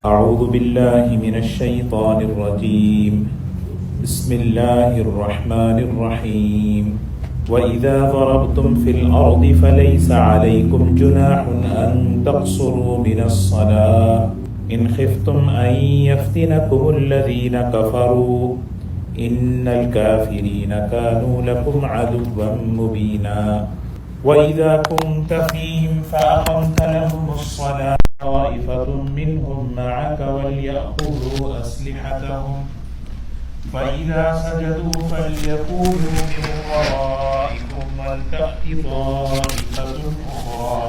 أعوذ بالله من الشيطان الرجيم. بسم الله الرحمن الرحيم. وإذا ضربتم في الأرض فليس عليكم جناح أن تقصروا من الصلاة إن خفتم أن يفتنكم الذين كفروا إن الكافرين كانوا لكم عدوا مبينا. وإذا كنت فيهم فأقمت لهم الصلاة طائفة منهم معك وليأخذوا أسلحتهم فإذا سجدوا فليكونوا من ورائكم ولتأت طائفة أخرى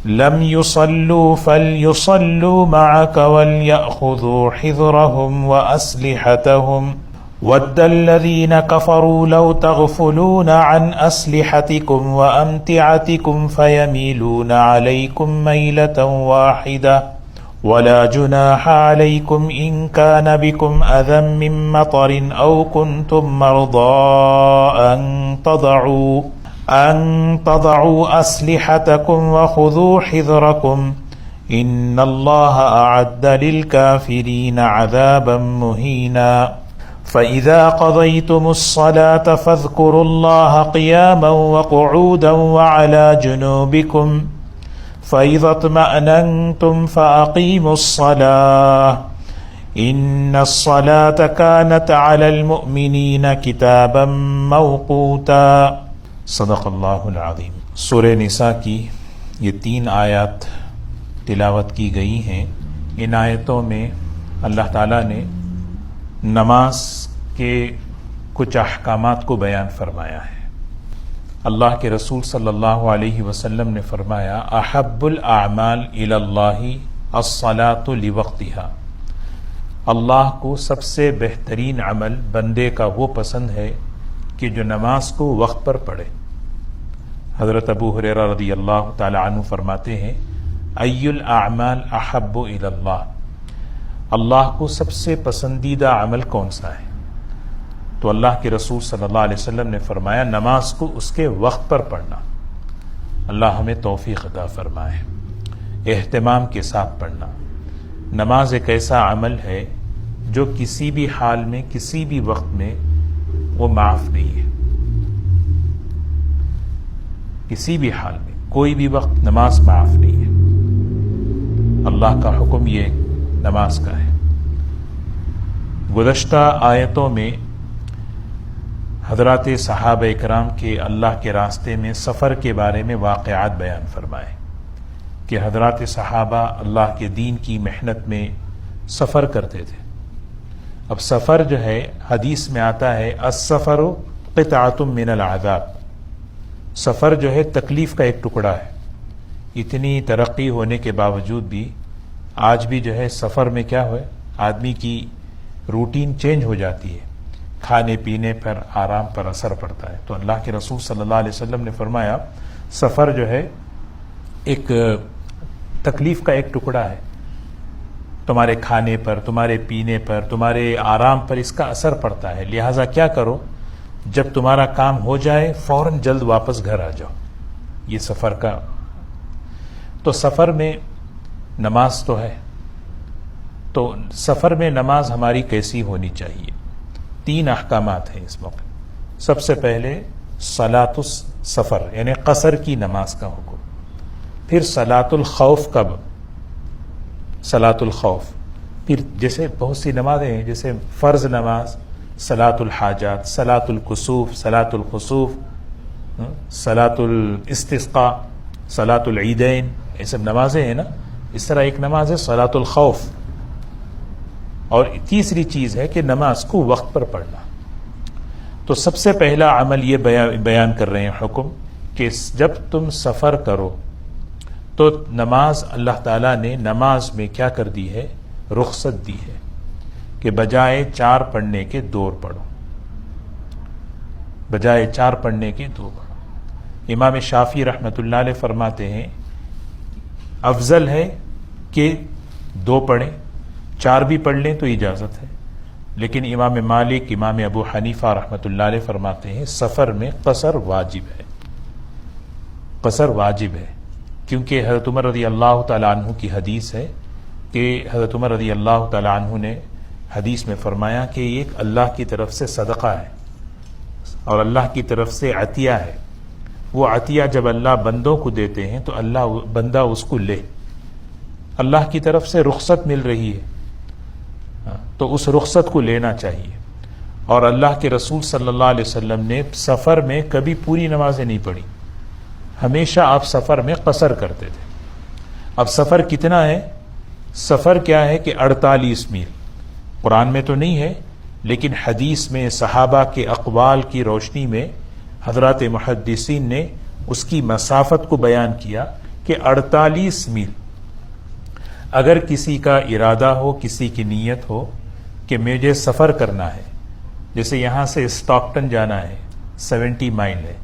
لم يصلوا فليصلوا معك وليأخذوا حذرهم وأسلحتهم ود الذين كفروا لو تغفلون عن أسلحتكم وأمتعتكم فيميلون عليكم ميلة واحدة ولا جناح عليكم إن كان بكم أذى من مطر أو كنتم مرضى أن تضعوا أسلحتكم وخذوا حذركم إن الله أعد للكافرين عذابا مهينا. فإذا قضيتم الصلاة فاذكروا الله قياما وقعودا وعلى جنوبكم فإذا اطمأننتم فأقيموا الصلاة إن الصلاة كانت على المؤمنين كتابا موقوتا. صدق اللہ العظیم. سورہ نساء کی یہ 3 آیات تلاوت کی گئی ہیں. ان آیتوں میں اللہ تعالیٰ نے نماز کے کچھ احکامات کو بیان فرمایا ہے. اللہ کے رسول صلی اللہ علیہ وسلم نے فرمایا احب الاعمال الی اللہ الصلاۃ لوقتها. اللہ کو سب سے بہترین عمل بندے کا وہ پسند ہے کہ جو نماز کو وقت پر پڑھے. حضرت ابو ہریرہ رضی اللہ تعالی عنہ فرماتے ہیں ای الاعمال احب الی اللہ. اللہ کو سب سے پسندیدہ عمل کون سا ہے؟ تو اللہ کے رسول صلی اللہ علیہ وسلم نے فرمایا نماز کو اس کے وقت پر پڑھنا. اللہ ہمیں توفیق عطا فرمائے. اہتمام کے ساتھ پڑھنا. نماز ایک ایسا عمل ہے جو کسی بھی حال میں کسی بھی وقت میں وہ معاف نہیں ہے. کسی بھی حال میں کوئی بھی وقت نماز معاف نہیں ہے. اللہ کا حکم یہ نماز کا ہے. گزشتہ آیتوں میں حضرات صحابہ اکرام کے اللہ کے راستے میں سفر کے بارے میں واقعات بیان فرمائے کہ حضرات صحابہ اللہ کے دین کی محنت میں سفر کرتے تھے. اب سفر جو ہے حدیث میں آتا ہے السفر قطعۃ من العذاب. سفر جو ہے تکلیف کا ایک ٹکڑا ہے. اتنی ترقی ہونے کے باوجود بھی آج بھی جو ہے سفر میں کیا ہوئے آدمی کی روٹین چینج ہو جاتی ہے. کھانے پینے پر آرام پر اثر پڑتا ہے. تو اللہ کے رسول صلی اللہ علیہ وسلم نے فرمایا سفر جو ہے ایک تکلیف کا ایک ٹکڑا ہے. تمہارے کھانے پر تمہارے پینے پر تمہارے آرام پر اس کا اثر پڑتا ہے. لہٰذا کیا کرو جب تمہارا کام ہو جائے فوراً جلد واپس گھر آ جاؤ. یہ سفر کا. تو سفر میں نماز تو ہے. تو سفر میں نماز ہماری کیسی ہونی چاہیے؟ 3 احکامات ہیں اس موقع. سب سے پہلے صلاۃ السفر یعنی قصر کی نماز کا حکم. پھر صلاۃ الخوف. کب؟ صلاۃ الخوف. پھر جیسے بہت سی نمازیں ہیں جیسے فرض نماز صلاۃ الحاجات صلاۃ الکسوف صلاۃ الخسوف صلاۃ الاستسقاء صلاۃ العیدین. یہ سب نمازیں ہیں نا. اس طرح ایک نماز ہے صلاۃ الخوف. اور تیسری چیز ہے کہ نماز کو وقت پر پڑھنا. تو سب سے پہلا عمل یہ بیان کر رہے ہیں حکم کہ جب تم سفر کرو تو نماز اللہ تعالیٰ نے نماز میں کیا کر دی ہے رخصت دی ہے کہ بجائے 4 پڑھنے کے 2 پڑھو. بجائے 4 پڑھنے کے 2 پڑھو. امام شافعی رحمۃ اللہ علیہ فرماتے ہیں افضل ہے کہ 2 پڑھیں. 4 بھی پڑھ لیں تو اجازت ہے. لیکن امام مالک امام ابو حنیفہ رحمۃ اللہ علیہ فرماتے ہیں سفر میں قصر واجب ہے. قصر واجب ہے. کیونکہ حضرت عمر رضی اللہ تعالیٰ عنہ کی حدیث ہے کہ حضرت عمر رضی اللہ تعالیٰ عنہ نے حدیث میں فرمایا کہ یہ ایک اللہ کی طرف سے صدقہ ہے اور اللہ کی طرف سے عطیہ ہے. وہ عطیہ جب اللہ بندوں کو دیتے ہیں تو اللہ بندہ اس کو لے. اللہ کی طرف سے رخصت مل رہی ہے تو اس رخصت کو لینا چاہیے. اور اللہ کے رسول صلی اللہ علیہ وسلم نے سفر میں کبھی پوری نمازیں نہیں پڑھی، ہمیشہ آپ سفر میں قصر کرتے تھے. اب سفر کتنا ہے؟ سفر کیا ہے کہ 48 میل. قرآن میں تو نہیں ہے لیکن حدیث میں صحابہ کے اقوال کی روشنی میں حضرات محدثین نے اس کی مسافت کو بیان کیا کہ 48 میل. اگر کسی کا ارادہ ہو، کسی کی نیت ہو کہ مجھے سفر کرنا ہے، جیسے یہاں سے اسٹاکٹن جانا ہے 70 مائل ہے،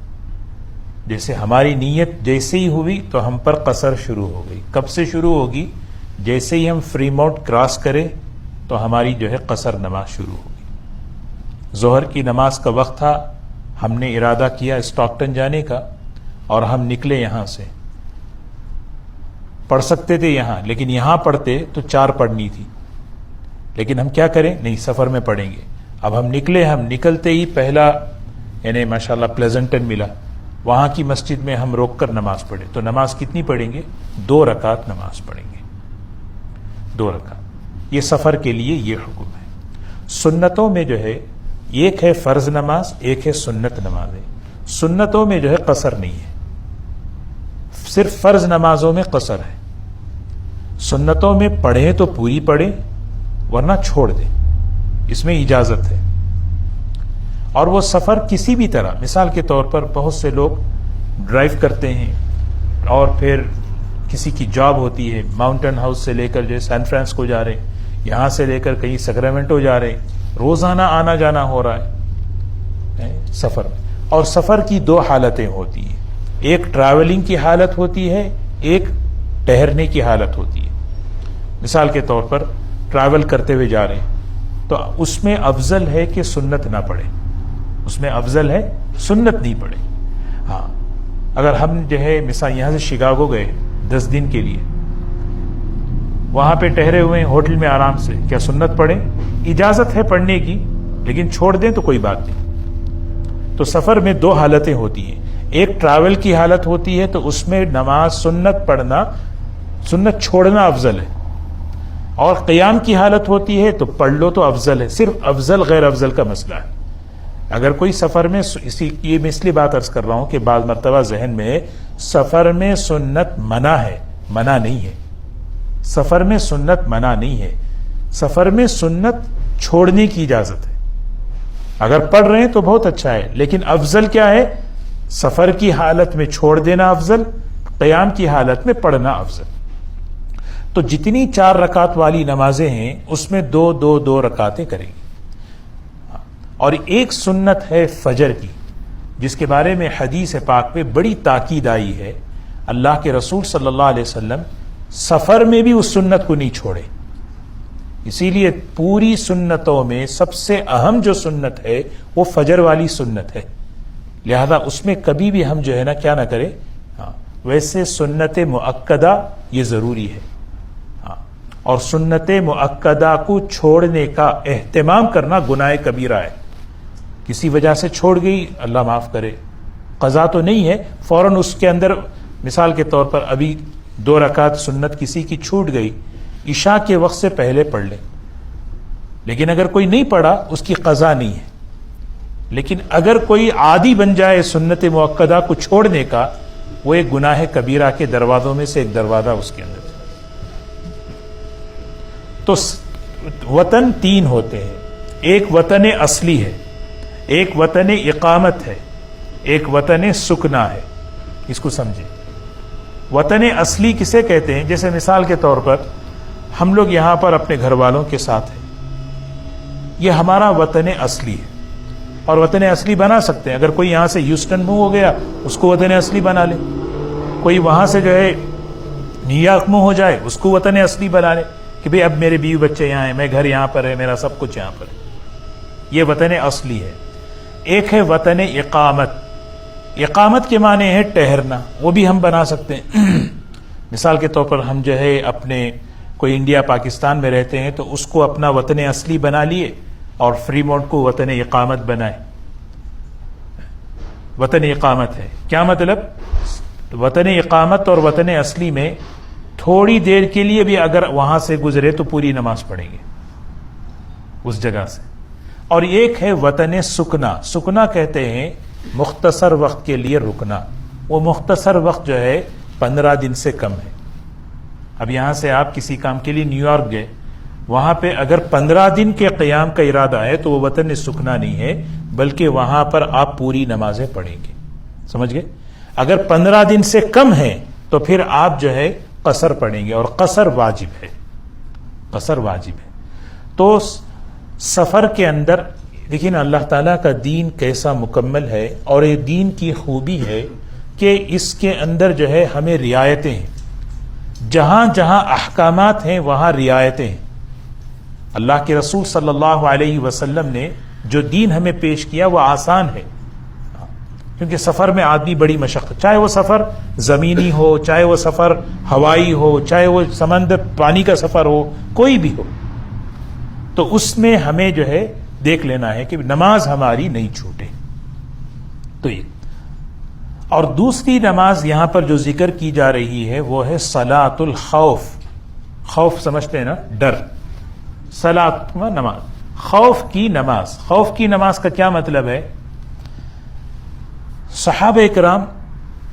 جیسے ہماری نیت جیسے ہی ہوئی تو ہم پر قصر شروع ہو گئی. کب سے شروع ہوگی؟ جیسے ہی ہم فری ماؤنٹ کراس کریں تو ہماری جو ہے قصر نماز شروع ہوگی. ظہر کی نماز کا وقت تھا، ہم نے ارادہ کیا اسٹاکٹن جانے کا اور ہم نکلے یہاں سے. پڑھ سکتے تھے یہاں، لیکن یہاں پڑھتے تو 4 پڑھنی تھی، لیکن ہم کیا کریں؟ نہیں، سفر میں پڑھیں گے. اب ہم نکلے، ہم نکلتے ہی پہلا یعنی ماشاءاللہ پلیزنٹن ملا، وہاں کی مسجد میں ہم روک کر نماز پڑھے. تو نماز کتنی پڑھیں گے؟ 2 رکعت نماز پڑھیں گے، 2 رکعت. یہ سفر کے لیے یہ حکم ہے. سنتوں میں جو ہے ایک ہے فرض نماز، ایک ہے سنت نماز. سنتوں میں جو ہے قصر نہیں ہے، صرف فرض نمازوں میں قصر ہے. سنتوں میں پڑھیں تو پوری پڑھیں ورنہ چھوڑ دیں، اس میں اجازت ہے. اور وہ سفر کسی بھی طرح، مثال کے طور پر بہت سے لوگ ڈرائیو کرتے ہیں اور پھر کسی کی جاب ہوتی ہے، ماؤنٹن ہاؤس سے لے کر جو ہے سین فرانسسکو جا رہے ہیں، یہاں سے لے کر کہیں سیکرامنٹو جا رہے ہیں، روزانہ آنا جانا ہو رہا ہے سفر میں. اور سفر کی 2 حالتیں ہوتی ہیں، ایک ٹریولنگ کی حالت ہوتی ہے، ایک ٹہرنے کی حالت ہوتی ہے. مثال کے طور پر ٹریول کرتے ہوئے جا رہے ہیں تو اس میں افضل ہے کہ سنت نہ پڑھیں، اس میں افضل ہے سنت نہیں پڑھیں. ہاں، اگر ہم جو ہے مثال یہاں سے شکاگو گئے 10 دن کے لیے، وہاں پہ ٹہرے ہوئے ہیں ہوٹل میں آرام سے، کیا سنت پڑھیں؟ اجازت ہے پڑھنے کی، لیکن چھوڑ دیں تو کوئی بات نہیں. تو سفر میں 2 حالتیں ہوتی ہیں. ایک ٹریول کی حالت ہوتی ہے تو اس میں نماز سنت پڑھنا، سنت چھوڑنا افضل ہے. اور قیام کی حالت ہوتی ہے تو پڑھ لو تو افضل ہے. صرف افضل غیر افضل کا مسئلہ ہے. اگر کوئی سفر میں یہ میں اس لیے بات عرض کر رہا ہوں کہ بعض مرتبہ ذہن میں سفر میں سنت منع ہے، منع نہیں ہے. سفر میں سنت منع نہیں ہے، سفر میں سنت چھوڑنے کی اجازت ہے. اگر پڑھ رہے ہیں تو بہت اچھا ہے، لیکن افضل کیا ہے؟ سفر کی حالت میں چھوڑ دینا افضل، قیام کی حالت میں پڑھنا افضل. تو جتنی 4 رکعت والی نمازیں ہیں اس میں 2 رکعتیں کریں گے. اور ایک سنت ہے فجر کی، جس کے بارے میں حدیث پاک میں بڑی تاکید آئی ہے. اللہ کے رسول صلی اللہ علیہ وسلم سفر میں بھی اس سنت کو نہیں چھوڑے. اسی لیے پوری سنتوں میں سب سے اہم جو سنت ہے وہ فجر والی سنت ہے. لہذا اس میں کبھی بھی ہم جو ہے نا کیا نہ کریں. ہاں، ویسے سنت مؤکدہ یہ ضروری ہے. ہاں، اور سنت مؤکدہ کو چھوڑنے کا اہتمام کرنا گناہ کبیرہ ہے. کسی وجہ سے چھوڑ گئی، اللہ معاف کرے، قضا تو نہیں ہے، فوراً اس کے اندر مثال کے طور پر ابھی 2 رکعت سنت کسی کی چھوٹ گئی، عشاء کے وقت سے پہلے پڑھ لیں. لیکن اگر کوئی نہیں پڑھا اس کی قضا نہیں ہے. لیکن اگر کوئی عادی بن جائے سنت مؤکدہ کو چھوڑنے کا، وہ ایک گناہ کبیرہ کے دروازوں میں سے ایک دروازہ اس کے اندر. تو وطن 3 ہوتے ہیں، ایک وطن اصلی ہے، ایک وطن اقامت ہے، ایک وطن سکنا ہے. اس کو سمجھیں. وطن اصلی کسے کہتے ہیں؟ جیسے مثال کے طور پر ہم لوگ یہاں پر اپنے گھر والوں کے ساتھ ہیں، یہ ہمارا وطن اصلی ہے. اور وطن اصلی بنا سکتے ہیں. اگر کوئی یہاں سے ہیوسٹن موو ہو گیا اس کو وطن اصلی بنا لے. کوئی وہاں سے جو ہے نیو یارک موو ہو جائے اس کو وطن اصلی بنا لے کہ بھئی اب میرے بیوی بچے یہاں ہیں، میں گھر یہاں پر ہے، میرا سب کچھ یہاں پر ہے. یہ وطن اصلی ہے. ایک ہے وطن اقامت. اقامت کے معنی ہے ٹہرنا، وہ بھی ہم بنا سکتے ہیں. مثال کے طور پر ہم جو ہے اپنے کوئی انڈیا پاکستان میں رہتے ہیں تو اس کو اپنا وطن اصلی بنا لیے اور فریمونٹ کو وطن اقامت بنائے. وطن اقامت ہے کیا مطلب؟ وطن اقامت اور وطن اصلی میں تھوڑی دیر کے لیے بھی اگر وہاں سے گزرے تو پوری نماز پڑھیں گے اس جگہ سے. اور ایک ہے وطن سکنا. سکنا کہتے ہیں مختصر وقت کے لیے رکنا. وہ مختصر وقت جو ہے 15 دن سے کم ہے. اب یہاں سے آپ کسی کام کے لیے نیو یارک گئے, وہاں پہ اگر 15 دن کے قیام کا ارادہ ہے تو وہ وطن سکنا نہیں ہے, بلکہ وہاں پر آپ پوری نمازیں پڑھیں گے. سمجھ گئے؟ اگر 15 دن سے کم ہے تو پھر آپ جو ہے قصر پڑھیں گے, اور قصر واجب ہے. قصر واجب ہے. تو سفر کے اندر دیکھیں نا اللہ تعالیٰ کا دین کیسا مکمل ہے, اور یہ دین کی خوبی ہے کہ اس کے اندر جو ہے ہمیں رعایتیں ہیں. جہاں جہاں احکامات ہیں وہاں رعایتیں ہیں. اللہ کے رسول صلی اللہ علیہ وسلم نے جو دین ہمیں پیش کیا وہ آسان ہے, کیونکہ سفر میں آدمی بڑی مشقت, چاہے وہ سفر زمینی ہو, چاہے وہ سفر ہوائی ہو, چاہے وہ سمندر پانی کا سفر ہو, کوئی بھی ہو, تو اس میں ہمیں جو ہے دیکھ لینا ہے کہ نماز ہماری نہیں چھوٹے. تو یہ اور دوسری نماز یہاں پر جو ذکر کی جا رہی ہے وہ ہے صلاۃ الخوف. خوف سمجھتے ہیں نا, ڈر. صلاۃ نماز, خوف کی نماز. خوف کی نماز کا کیا مطلب ہے؟ صحابہ کرام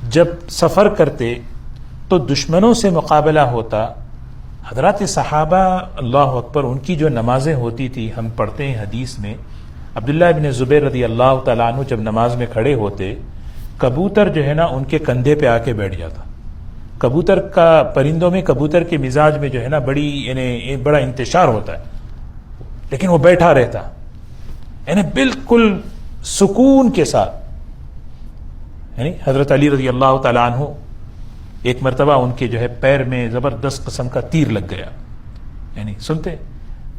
جب سفر کرتے تو دشمنوں سے مقابلہ ہوتا. حضرات صحابہ اللہ اکبر, ان کی جو نمازیں ہوتی تھی ہم پڑھتے ہیں حدیث میں, عبداللہ ابن زبیر رضی اللہ تعالیٰ عنہ جب نماز میں کھڑے ہوتے, کبوتر جو ہے نا ان کے کندھے پہ آ کے بیٹھ جاتا. کبوتر کا, پرندوں میں کبوتر کے مزاج میں جو ہے نا بڑی یعنی بڑا انتشار ہوتا ہے, لیکن وہ بیٹھا رہتا یعنی بالکل سکون کے ساتھ. یعنی حضرت علی رضی اللہ تعالیٰ عنہ ایک مرتبہ ان کے جو ہے پیر میں زبردست قسم کا تیر لگ گیا, یعنی سنتے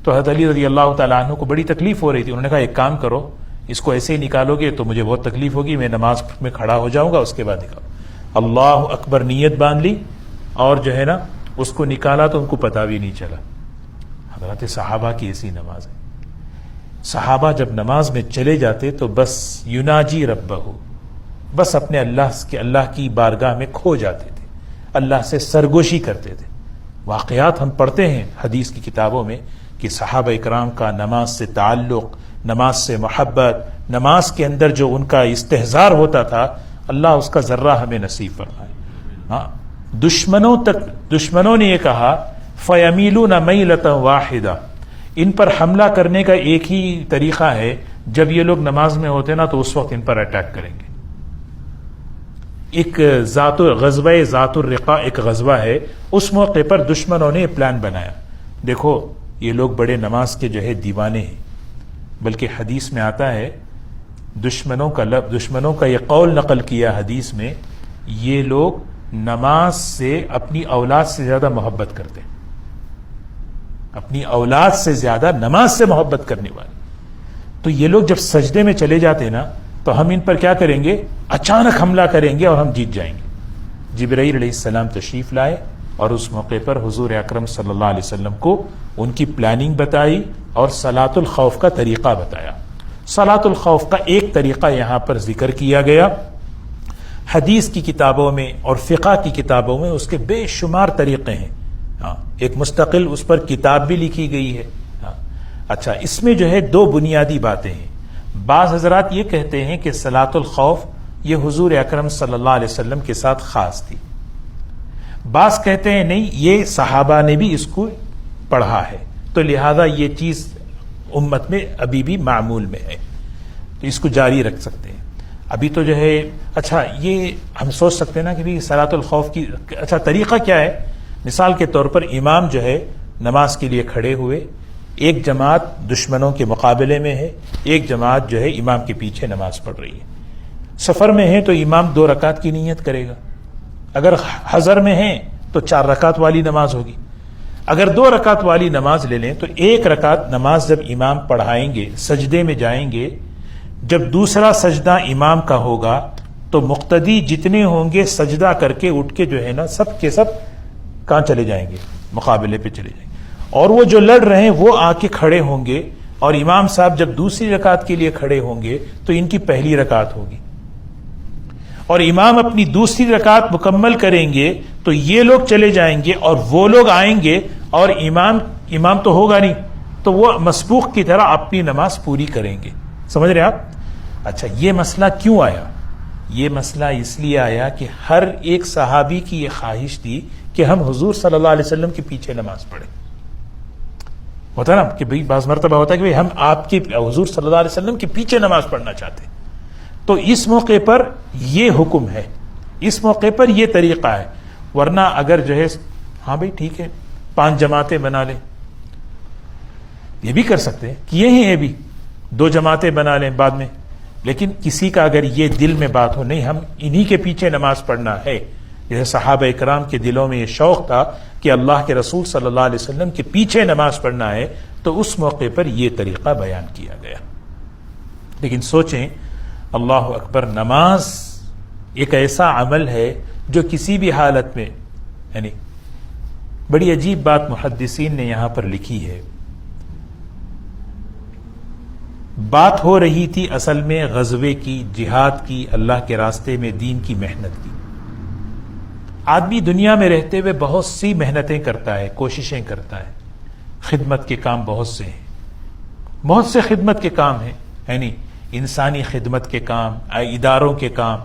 تو حضرت علی رضی اللہ تعالیٰ عنہ کو بڑی تکلیف ہو رہی تھی. انہوں نے کہا ایک کام کرو, اس کو ایسے ہی نکالو گے تو مجھے بہت تکلیف ہوگی, میں نماز میں کھڑا ہو جاؤں گا, اس کے بعد نکالو. اللہ اکبر نیت باندھ لی اور جو ہے نا اس کو نکالا تو ان کو پتا بھی نہیں چلا. حضرات صحابہ کی ایسی نماز ہے. صحابہ جب نماز میں چلے جاتے تو بس یناجی ربہ, بس اپنے اللہ کی بارگاہ میں کھو جاتے تھے, اللہ سے سرگوشی کرتے تھے. واقعات ہم پڑھتے ہیں حدیث کی کتابوں میں کہ صحابہ اکرام کا نماز سے تعلق, نماز سے محبت, نماز کے اندر جو ان کا استحضار ہوتا تھا, اللہ اس کا ذرہ ہمیں نصیب فرمائے. ہاں, دشمنوں نے یہ کہا فَيَمِيلُونَ مَيْلَةً وَاحِدَةً, ان پر حملہ کرنے کا ایک ہی طریقہ ہے, جب یہ لوگ نماز میں ہوتے نا تو اس وقت ان پر اٹیک کریں گے. ایک غزوہ ذات الرقاع ایک غزوہ ہے, اس موقع پر دشمنوں نے پلان بنایا. دیکھو یہ لوگ بڑے نماز کے جو ہے دیوانے ہیں, بلکہ حدیث میں آتا ہے دشمنوں کا یہ قول نقل کیا حدیث میں, یہ لوگ نماز سے اپنی اولاد سے زیادہ محبت کرتے ہیں, اپنی اولاد سے زیادہ نماز سے محبت کرنے والے. تو یہ لوگ جب سجدے میں چلے جاتے نا تو ہم ان پر کیا کریں گے, اچانک حملہ کریں گے اور ہم جیت جائیں گے. جبرائیل علیہ السلام تشریف لائے اور اس موقع پر حضور اکرم صلی اللہ علیہ وسلم کو ان کی پلاننگ بتائی اور صلاۃ الخوف کا طریقہ بتایا. صلاۃ الخوف کا ایک طریقہ یہاں پر ذکر کیا گیا. حدیث کی کتابوں میں اور فقہ کی کتابوں میں اس کے بے شمار طریقے ہیں. ایک مستقل اس پر کتاب بھی لکھی گئی ہے. اچھا, اس میں جو ہے دو بنیادی باتیں ہیں. بعض حضرات یہ کہتے ہیں کہ صلاۃ الخوف یہ حضور اکرم صلی اللہ علیہ وسلم کے ساتھ خاص تھی. بعض کہتے ہیں نہیں, یہ صحابہ نے بھی اس کو پڑھا ہے, تو لہذا یہ چیز امت میں ابھی بھی معمول میں ہے, تو اس کو جاری رکھ سکتے ہیں. ابھی تو جو ہے اچھا یہ ہم سوچ سکتے ہیں نا کہ صلاۃ الخوف کی اچھا طریقہ کیا ہے. مثال کے طور پر امام جو ہے نماز کے لیے کھڑے ہوئے, ایک جماعت دشمنوں کے مقابلے میں ہے, ایک جماعت جو ہے امام کے پیچھے نماز پڑھ رہی ہے. سفر میں ہے تو امام 2 رکعت کی نیت کرے گا, اگر حضر میں ہیں تو 4 رکعت والی نماز ہوگی. اگر 2 رکعت والی نماز لے لیں تو 1 رکعت نماز جب امام پڑھائیں گے سجدے میں جائیں گے, جب دوسرا سجدہ امام کا ہوگا تو مقتدی جتنے ہوں گے سجدہ کر کے اٹھ کے جو ہے نا سب کے سب کہاں چلے جائیں گے؟ مقابلے پہ چلے جائیں گے. اور وہ جو لڑ رہے ہیں وہ آ کے کھڑے ہوں گے، اور امام صاحب جب دوسری رکعت کے لیے کھڑے ہوں گے تو ان کی پہلی رکعت ہوگی، اور امام اپنی دوسری رکعت مکمل کریں گے تو یہ لوگ چلے جائیں گے اور وہ لوگ آئیں گے، اور امام تو ہوگا نہیں، تو وہ مسبوق کی طرح اپنی نماز پوری کریں گے. سمجھ رہے آپ؟ اچھا، یہ مسئلہ کیوں آیا؟ یہ مسئلہ اس لیے آیا کہ ہر ایک صحابی کی یہ خواہش تھی کہ ہم حضور صلی اللہ علیہ وسلم کے پیچھے نماز پڑھیں. ہوتا نا کہ بھئی بعض مرتبہ ہوتا ہے کہ ہم آپ کے حضور صلی اللہ علیہ وسلم کے پیچھے نماز پڑھنا چاہتے ہیں. تو اس موقع پر یہ حکم ہے، اس موقع پر یہ طریقہ ہے. ورنہ اگر جو ہے ہاں بھئی ٹھیک ہے 5 جماعتیں بنا لیں، یہ بھی کر سکتے ہیں، کیے ہیں یہ بھی، 2 جماعتیں بنا لیں بعد میں. لیکن کسی کا اگر یہ دل میں بات ہو نہیں ہم انہی کے پیچھے نماز پڑھنا ہے، جیسے صحابہ اکرام کے دلوں میں یہ شوق تھا کہ اللہ کے رسول صلی اللہ علیہ وسلم کے پیچھے نماز پڑھنا ہے، تو اس موقع پر یہ طریقہ بیان کیا گیا. لیکن سوچیں، اللہ اکبر، نماز ایک ایسا عمل ہے جو کسی بھی حالت میں، یعنی بڑی عجیب بات محدثین نے یہاں پر لکھی ہے. بات ہو رہی تھی اصل میں غزوے کی، جہاد کی، اللہ کے راستے میں دین کی محنت کی. آدمی دنیا میں رہتے ہوئے بہت سی محنتیں کرتا ہے، کوششیں کرتا ہے، خدمت کے کام بہت سے ہیں، بہت سے خدمت کے کام ہیں، یعنی انسانی خدمت کے کام، اداروں کے کام.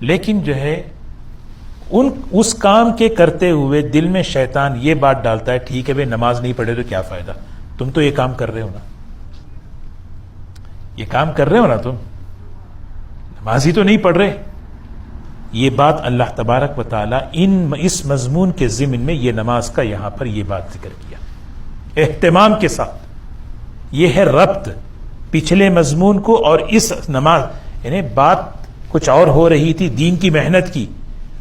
لیکن جو ہے اس کام کے کرتے ہوئے دل میں شیطان یہ بات ڈالتا ہے، ٹھیک ہے بھائی نماز نہیں پڑھے تو کیا فائدہ، تم تو یہ کام کر رہے ہو نا، یہ کام کر رہے ہو نا، تم نماز ہی تو نہیں پڑھ رہے. یہ بات اللہ تبارک و تعالیٰ اس مضمون کے ضمن میں یہ نماز کا یہاں پر یہ بات ذکر کیا اہتمام کے ساتھ. یہ ہے ربط پچھلے مضمون کو اور اس نماز، یعنی بات کچھ اور ہو رہی تھی دین کی محنت کی،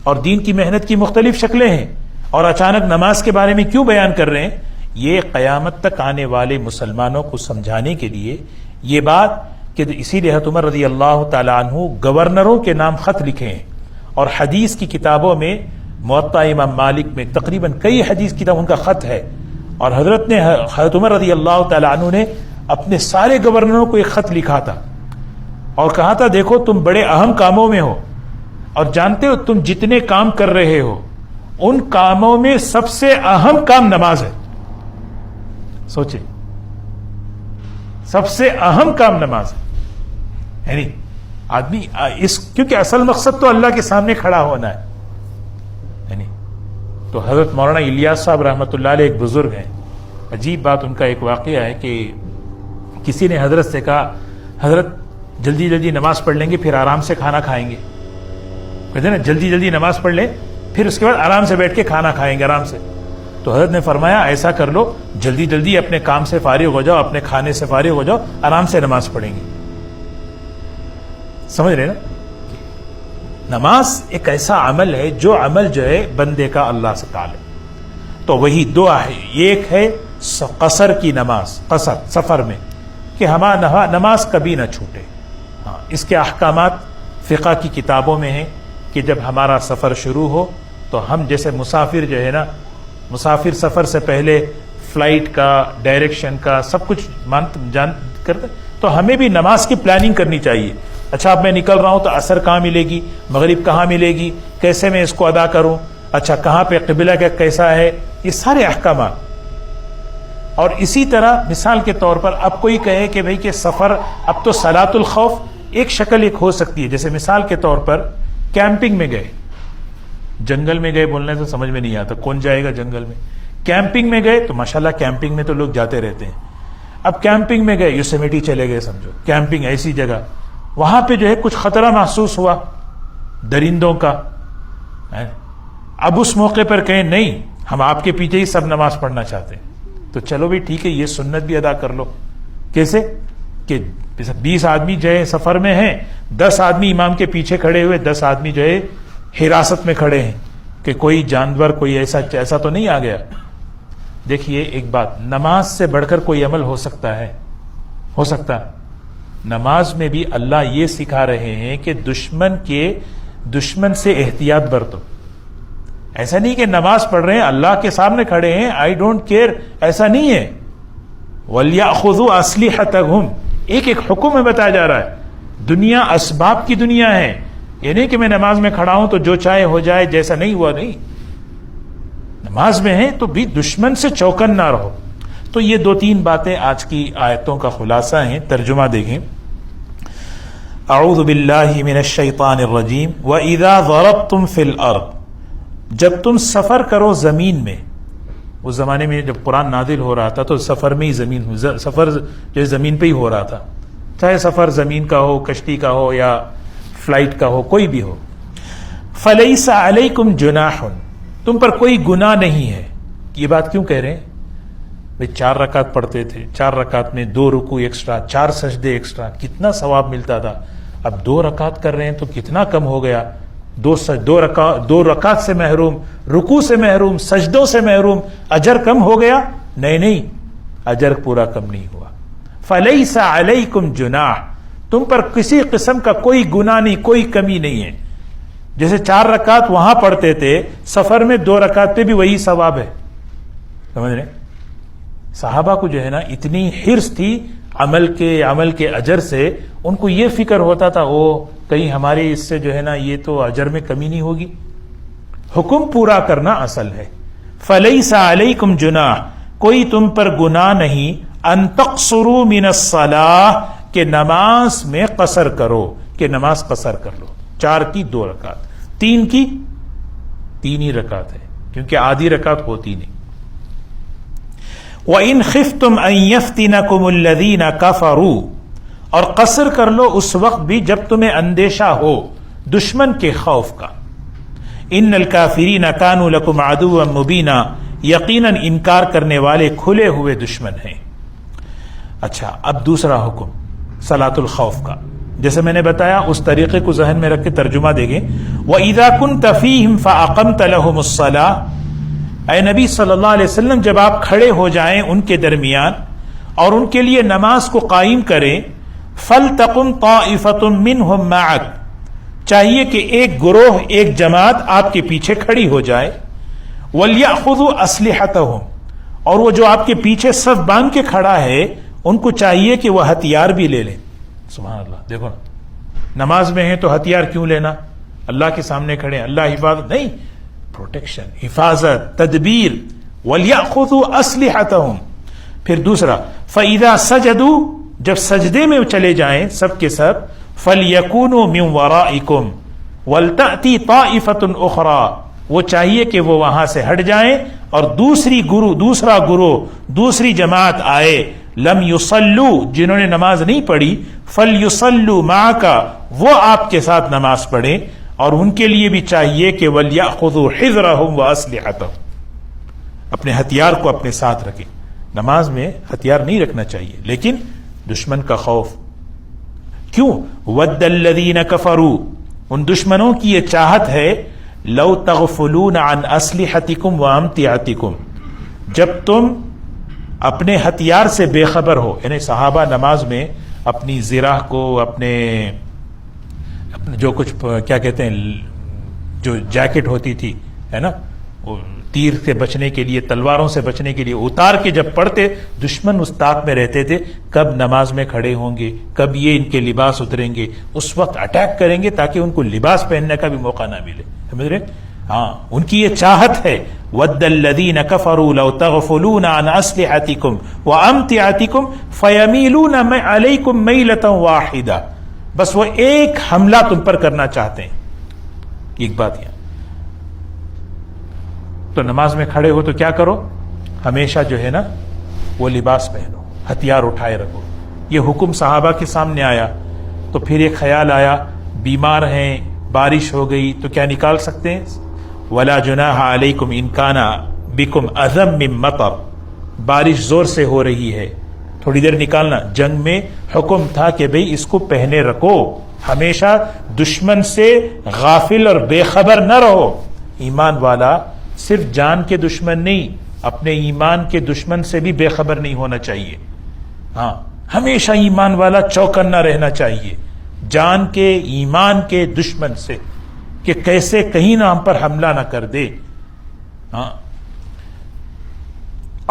اور دین کی محنت کی مختلف شکلیں ہیں، اور اچانک نماز کے بارے میں کیوں بیان کر رہے ہیں؟ یہ قیامت تک آنے والے مسلمانوں کو سمجھانے کے لیے یہ بات کہ اسی لیے حضرت عمر رضی اللہ تعالی عنہ گورنروں کے نام خط لکھے ہیں، اور حدیث کی کتابوں میں موطا امام مالک میں تقریباً کئی حدیث کتاب ان کا خط ہے. اور حضرت عمر رضی اللہ تعالی عنہ نے اپنے سارے گورنروں کو ایک خط لکھا تھا اور کہا تھا دیکھو تم بڑے اہم کاموں میں ہو، اور جانتے ہو تم جتنے کام کر رہے ہو ان کاموں میں سب سے اہم کام نماز ہے. سوچیں، سب سے اہم کام نماز ہے. یعنی آدمی کیونکہ اصل مقصد تو اللہ کے سامنے کھڑا ہونا ہے. یعنی تو حضرت مولانا الیاس صاحب رحمۃ اللہ علیہ ایک بزرگ ہیں، عجیب بات ان کا ایک واقعہ ہے کہ کسی نے حضرت سے کہا حضرت جلدی جلدی نماز پڑھ لیں گے پھر آرام سے کھانا کھائیں گے. کہتے ہیں نا جلدی جلدی نماز پڑھ لیں پھر اس کے بعد آرام سے بیٹھ کے کھانا کھائیں گے آرام سے. تو حضرت نے فرمایا ایسا کر لو، جلدی جلدی اپنے کام سے فارغ ہو جاؤ، اپنے کھانے سے فارغ ہو جاؤ، آرام سے نماز پڑھیں گے. سمجھ رہے نا؟ نماز ایک ایسا عمل ہے جو عمل جو ہے بندے کا اللہ سے تعلق. تو وہی دعا ہے، ایک ہے قصر کی نماز، قصر سفر میں، کہ ہمارا نماز کبھی نہ چھوٹے. ہاں، اس کے احکامات فقہ کی کتابوں میں ہیں کہ جب ہمارا سفر شروع ہو تو ہم جیسے مسافر جو ہے نا، مسافر سفر سے پہلے فلائٹ کا، ڈائریکشن کا سب کچھ جان کرتے، تو ہمیں بھی نماز کی پلاننگ کرنی چاہیے. اچھا اب میں نکل رہا ہوں تو عصر کہاں ملے گی، مغرب کہاں ملے گی، کیسے میں اس کو ادا کروں، اچھا کہاں پہ قبلہ کا کیسا ہے، یہ سارے احکامات. اور اسی طرح مثال کے طور پر اب کوئی کہے کہ بھئی کہ سفر اب تو صلاۃ الخوف ایک شکل ایک ہو سکتی ہے. جیسے مثال کے طور پر کیمپنگ میں گئے، جنگل میں گئے، بولنے تو سمجھ میں نہیں آتا کون جائے گا جنگل میں. کیمپنگ میں گئے تو ماشاءاللہ کیمپنگ میں تو لوگ جاتے رہتے ہیں. اب کیمپنگ میں گئے، یوسیمیٹی چلے گئے، سمجھو کیمپنگ ایسی جگہ، وہاں پہ جو ہے کچھ خطرہ محسوس ہوا درندوں کا. اب اس موقع پر کہیں نہیں ہم آپ کے پیچھے ہی سب نماز پڑھنا چاہتے ہیں، تو چلو بھی ٹھیک ہے یہ سنت بھی ادا کر لو. کیسے کہ 20 آدمی جو ہے سفر میں ہیں، 10 آدمی امام کے پیچھے کھڑے ہوئے، 10 آدمی جو ہے حراست میں کھڑے ہیں کہ کوئی جانور کوئی ایسا تو نہیں آ گیا. دیکھیے ایک بات، نماز سے بڑھ کر کوئی عمل ہو سکتا ہے؟ ہو سکتا ہے. نماز میں بھی اللہ یہ سکھا رہے ہیں کہ دشمن سے احتیاط برتو. ایسا نہیں کہ نماز پڑھ رہے ہیں اللہ کے سامنے کھڑے ہیں آئی ڈونٹ کیئر، ایسا نہیں ہے. وَلْيَأْخُذُوا أَسْلِحَتَهُمْ، ایک ایک حکم میں بتایا جا رہا ہے. دنیا اسباب کی دنیا ہے، یہ نہیں کہ میں نماز میں کھڑا ہوں تو جو چاہے ہو جائے، جیسا نہیں ہوا نہیں. نماز میں ہے تو بھی دشمن سے چوکن نہ رہو. تو یہ دو تین باتیں آج کی آیتوں کا خلاصہ ہیں. ترجمہ دیکھیں. اعوذ باللہ من الشیطان الرجیم وَإِذَا ضَرَبْتُمْ فِي الْأَرْضِ، جب تم سفر کرو زمین میں. اس زمانے میں جب قرآن نازل ہو رہا تھا تو سفر میں ہی سفر جو زمین پہ ہی ہو رہا تھا، چاہے سفر زمین کا ہو، کشتی کا ہو یا فلائٹ کا ہو، کوئی بھی ہو. فَلَيْسَ عَلَيْكُمْ جُنَاحٌ، تم پر کوئی گناہ نہیں ہے. یہ بات کیوں کہہ رہے ہیں؟ بھئی 4 رکعت پڑھتے تھے، 4 رکعت میں 2 رکوع ایکسٹرا، 4 سجدے ایکسٹرا، کتنا ثواب ملتا تھا. اب 2 رکعت کر رہے ہیں تو کتنا کم ہو گیا. 2 رکعت سے محروم، رکوع سے محروم، سجدوں سے محروم، اجر کم ہو گیا؟ نہیں، اجر پورا کم نہیں ہوا. فَلَيْسَ عَلَيْكُمْ جُنَاحٌ، تم پر کسی قسم کا کوئی گناہ نہیں، کوئی کمی نہیں ہے. جیسے 4 رکعت وہاں پڑھتے تھے، سفر میں 2 رکعت پہ بھی وہی ثواب ہے. سمجھ رہے؟ صحابہ کو جو ہے نا اتنی حرص تھی عمل کے اجر سے، ان کو یہ فکر ہوتا تھا کہیں ہمارے اس سے جو ہے نا یہ تو اجر میں کمی نہیں ہوگی. حکم پورا کرنا اصل ہے. فَلَيْسَ عَلَيْكُمْ جُنَاحٌ، کوئی تم پر گناہ نہیں، ان تقصروا من الصلاۃ، کہ نماز میں قصر کرو، کہ نماز قصر کر لو. 4 کی 2 رکعت، 3 کی 3 ہی رکعت ہے، کیونکہ آدھی رکعت ہوتی نہیں. وَإِنْ خِفْتُمْ أَنْ يَفْتِنَكُمُ الَّذِينَ كَفَرُوا، اور قصر کر لو اس وقت بھی جب تمہیں اندیشہ ہو دشمن کے خوف کا. إِنَّ الْكَافِرِينَ كَانُوا لَكُمْ عَدُوًّا مُبِينًا، یقیناً انکار کرنے والے کھلے ہوئے دشمن ہیں. اچھا، اب دوسرا حکم صلاۃ الخوف کا. جیسے میں نے بتایا اس طریقے کو ذہن میں رکھ کے ترجمہ دیں گے. وَإِذَا كُنْتَ فِيهِمْ فَأَقَمْتَ لَهُمُ الصَّلَاةَ، اے نبی صلی اللہ علیہ وسلم جب آپ کھڑے ہو جائیں ان کے درمیان اور ان کے لیے نماز کو قائم کریں، فَلْتَقُمْ طَائِفَةٌ مِّنْهُمْ مَعَكَ، چاہیے کہ ایک گروہ، ایک جماعت آپ کے پیچھے کھڑی ہو جائے. وَلْيَأْخُذُوا أَسْلِحَتَهُمْ، اور وہ جو آپ کے پیچھے صف باندھ کے کھڑا ہے ان کو چاہیے کہ وہ ہتھیار بھی لے لیں. سبحان اللہ. دیکھو نا، نماز میں ہیں تو ہتھیار کیوں لینا؟ اللہ کے سامنے کھڑے ہیں، اللہ حفاظت نہیں، پروٹیکشن، حفاظت، تدبیر. وَلْيَأْخُذُوا أَسْلِحَتَهُمْ. پھر دوسرا فَإِذَا سَجَدُوا، جب سجدے میں چلے جائیں سب کے سب، فَلْيَكُونُوا مِنْ وَرَائِكُمْ وَلْتَأْتِي طَائِفَةٌ أُخْرَى، وہ چاہیے کہ وہ وہاں سے ہٹ جائیں اور دوسرا گروہ، دوسری جماعت آئے. لم يصلوا، جنہوں نے نماز نہیں پڑھی، فَلْيُصَلُّوا مَعَكَ، وہ آپ کے ساتھ نماز پڑھیں. اور ان کے لیے بھی چاہیے کہ وَلْيَأْخُذُوا حِذْرَهُمْ وَأَسْلِحَتَهُمْ، اپنے ہتھیار کو اپنے ساتھ رکھیں. نماز میں ہتھیار نہیں رکھنا چاہیے، لیکن دشمن کا خوف. کیوں؟ وَدَّ الَّذِينَ كَفَرُوا، ان دشمنوں کی یہ چاہت ہے، لَوْ تَغْفُلُونَ عَنْ أَسْلِحَتِكُمْ وَأَمْتِعَتِكُمْ، جب تم اپنے ہتھیار سے بے خبر ہو. یعنی صحابہ نماز میں اپنی زرہ کو، اپنے جو کچھ کیا کہتے ہیں، جو جیکٹ ہوتی تھی ہے نا، وہ تیر سے بچنے کے لیے، تلواروں سے بچنے کے لیے اتار کے جب پڑھتے، دشمن اس طاق میں رہتے تھے کب نماز میں کھڑے ہوں گے، کب یہ ان کے لباس اتریں گے، اس وقت اٹیک کریں گے تاکہ ان کو لباس پہننے کا بھی موقع نہ ملے. سمجھ رہے؟ ہاں، ان کی یہ چاہت ہے. وَدَّ الَّذِينَ كَفَرُوا لَوْ تَغْفُلُونَ عَنْ أَسْلِحَتِكُمْ وَأَمْتِعَتِكُمْ فَيَمِيلُونَ عَلَيْكُمْ مَيْلَةً وَاحِدَةً، بس وہ ایک حملہ تم پر کرنا چاہتے ہیں. ایک بات یہاں تو نماز میں کھڑے ہو تو کیا کرو؟ ہمیشہ جو ہے نا وہ لباس پہنو، ہتھیار اٹھائے رکھو. یہ حکم صحابہ کے سامنے آیا تو پھر ایک خیال آیا، بیمار ہیں، بارش ہو گئی تو کیا نکال سکتے ہیں؟ وَلَا جُنَاحَ عَلَيْكُمْ إِنْ كَانَ بِكُمْ أَذًى مِّن مَطَرٍ، بارش زور سے ہو رہی ہے، تھوڑی دیر نکالنا. جنگ میں حکم تھا کہ بھئی اس کو پہنے رکھو، ہمیشہ دشمن سے غافل اور بے خبر نہ رہو. ایمان والا صرف جان کے دشمن نہیں، اپنے ایمان کے دشمن سے بھی بے خبر نہیں ہونا چاہیے. ہاں، ہمیشہ ایمان والا چوکنا رہنا چاہیے جان کے، ایمان کے دشمن سے، کہ کیسے کہیں نہ ہم پر حملہ نہ کر دے. ہاں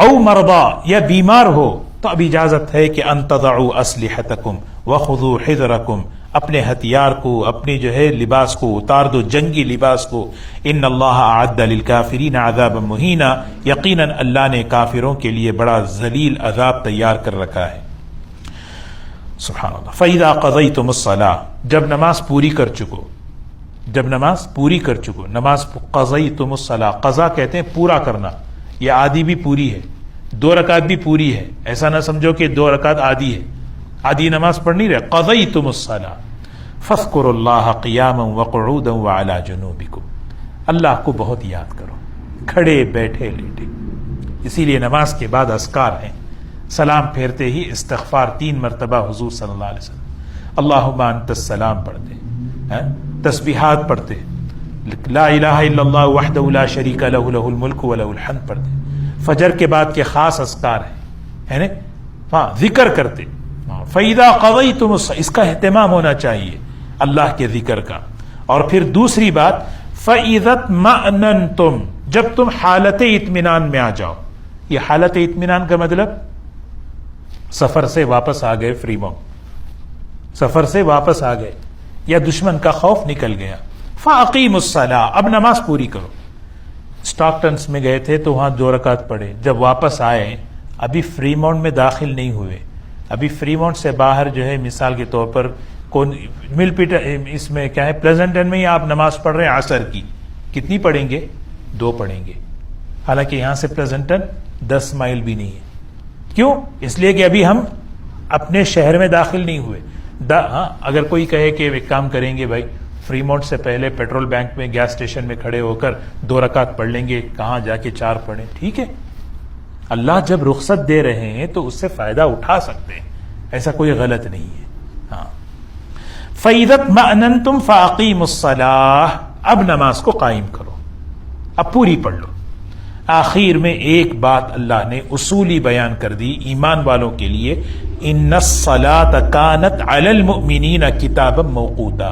او مرضا یا بیمار ہو تو اب اجازت ہے کہ ان تضعوا اسلحتکم وخذوا حذرکم، اپنے ہتھیار کو، اپنے جو ہے لباس کو اتار دو، جنگی لباس کو. ان اللہ اعد للکافرین عذابا مہینا، یقیناً اللہ نے کافروں کے لیے بڑا ذلیل عذاب تیار کر رکھا ہے. سبحان اللہ. فاذا قضیتم الصلاۃ، جب نماز پوری کر چکو، جب نماز پوری کر چکو، نماز قضیتم الصلاۃ، قضا کہتے ہیں پورا کرنا، یہ آدھی بھی پوری ہے، 2 رکعت بھی پوری ہے، ایسا نہ سمجھو کہ 2 رکعت آدھی ہے، آدھی نماز پڑھ نہیں رہے. قضیتم الصلاۃ فاذکروا اللہ قیاما وقعودا وعلی جنوبکم، اللہ کو بہت یاد کرو، کھڑے بیٹھے لیٹے. اسی لیے نماز کے بعد اذکار ہیں. سلام پھیرتے ہی استغفار 3 مرتبہ حضور صلی اللہ علیہ وسلم، اللہم انت السلام پڑھتے، تسبیحات پڑھتے، لا الہ الا اللہ وحدہ لا شریک لہ لہ الملک ولہ الحمد پڑھتے. فجر کے بعد کے خاص اذکار ہیں، ہے نا؟ ہاں، ذکر کرتے. فَإِذَا قَضَيْتُمُ الصَّلَاةَ، اس کا اہتمام ہونا چاہیے اللہ کے ذکر کا. اور پھر دوسری بات فَإِذَا اطْمَأْنَنْتُمْ، جب تم حالت اطمینان میں آ جاؤ. یہ حالت اطمینان کا مطلب سفر سے واپس آ گئے، فری ماؤنٹ، سفر سے واپس آ گئے یا دشمن کا خوف نکل گیا. فَأَقِيمُوا الصَّلَاةَ، اب نماز پوری کرو. اسٹاکٹنس میں گئے تھے تو وہاں 2 رکعت پڑھے، جب واپس آئے ابھی فری ماؤنٹ میں داخل نہیں ہوئے، ابھی فری ماؤنٹ سے باہر جو ہے مثال کے طور پر مل پیٹر اس میں کیا ہے پلیزنٹن میں ہی آپ نماز پڑھ رہے ہیں عصر کی، کتنی پڑھیں گے؟ 2 پڑھیں گے، حالانکہ یہاں سے پلیزنٹن 10 مائل بھی نہیں ہے. کیوں؟ اس لیے کہ ابھی ہم اپنے شہر میں داخل نہیں ہوئے. اگر کوئی کہے کہ ایک کام کریں گے بھائی، فری ماؤنٹ سے پہلے پیٹرول بینک میں گیس اسٹیشن میں کھڑے ہو کر 2 رکعت پڑھ لیں گے، کہاں جا کے 4 پڑھیں، ٹھیک ہے. اللہ جب رخصت دے رہے ہیں تو اس سے فائدہ اٹھا سکتے ہیں، ایسا کوئی غلط نہیں ہے. ہاں، فَإِذَا اطْمَأْنَنْتُمْ فَأَقِيمُوا الصَّلَاةَ، اب نماز کو قائم کرو، اب پوری پڑھ لو. آخر میں ایک بات اللہ نے اصولی بیان کر دی ایمان والوں کے لیے، ان الصلاۃ کانت علی المؤمنین کتابا موقوتا،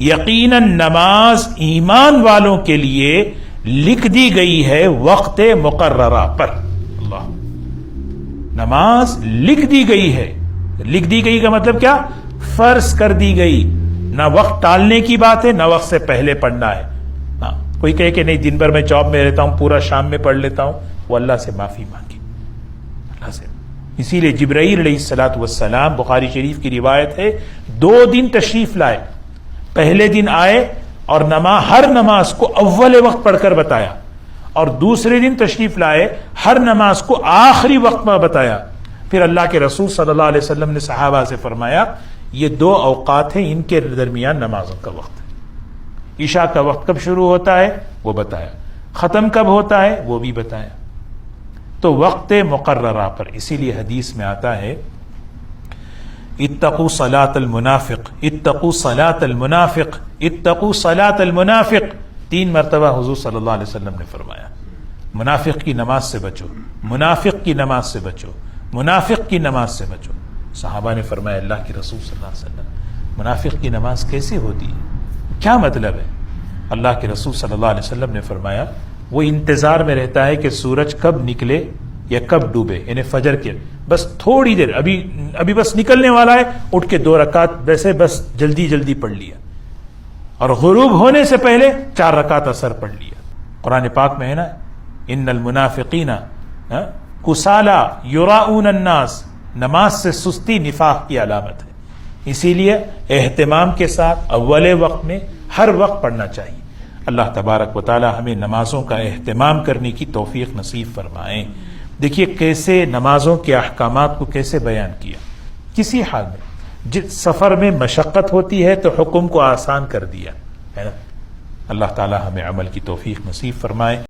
یقیناً نماز ایمان والوں کے لیے لکھ دی گئی ہے وقت مقررہ پر. اللہ، نماز لکھ دی گئی ہے. لکھ دی گئی کا مطلب کیا؟ فرض کر دی گئی، نہ وقت ٹالنے کی بات ہے نہ وقت سے پہلے پڑھنا ہے. ہاں، کوئی کہے کہ نہیں دن بھر میں جاب میں رہتا ہوں، پورا شام میں پڑھ لیتا ہوں، وہ اللہ سے معافی مانگے، اللہ سے. اسی لیے جبرائیل علیہ الصلوۃ والسلام، بخاری شریف کی روایت ہے، 2 دن تشریف لائے. پہلے دن آئے اور ہر نماز کو اول وقت پڑھ کر بتایا، اور دوسرے دن تشریف لائے ہر نماز کو آخری وقت میں بتایا. پھر اللہ کے رسول صلی اللہ علیہ وسلم نے صحابہ سے فرمایا یہ 2 اوقات ہیں، ان کے درمیان نمازوں کا وقت ہے. عشاء کا وقت کب شروع ہوتا ہے وہ بتایا، ختم کب ہوتا ہے وہ بھی بتایا. تو وقت مقررہ پر. اسی لیے حدیث میں آتا ہے اتقوا صلاۃ المنافق، اتقوا صلاۃ المنافق، اتقوا صلاۃ المنافق. 3 مرتبہ حضور صلی اللہ علیہ وسلم نے فرمایا منافق کی نماز سے بچو، منافق کی نماز سے بچو، منافق کی نماز سے بچو. صحابہ نے فرمایا اللہ کے رسول صلی اللہ علیہ وسلم منافق کی نماز کیسے ہوتی ہے، کیا مطلب ہے؟ اللہ کے رسول صلی اللہ علیہ وسلم نے فرمایا وہ انتظار میں رہتا ہے کہ سورج کب نکلے یا کب ڈوبے، یعنی فجر کے بس تھوڑی دیر، ابھی بس نکلنے والا ہے، اٹھ کے 2 رکعت ویسے بس جلدی جلدی پڑھ لیا، اور غروب ہونے سے پہلے 4 رکعت اثر پڑھ لیا. قرآن پاک میں ہے نا ان المنافقین کسالا یراؤن الناس، نماز سے سستی نفاق کی علامت ہے. اسی لیے اہتمام کے ساتھ اول وقت میں ہر وقت پڑھنا چاہیے. اللہ تبارک و تعالی ہمیں نمازوں کا اہتمام کرنے کی توفیق نصیب فرمائیں. دیکھیے کیسے نمازوں کے احکامات کو کیسے بیان کیا. کسی حال میں جس سفر میں مشقت ہوتی ہے تو حکم کو آسان کر دیا ہے نا. اللہ تعالی ہمیں عمل کی توفیق نصیب فرمائے.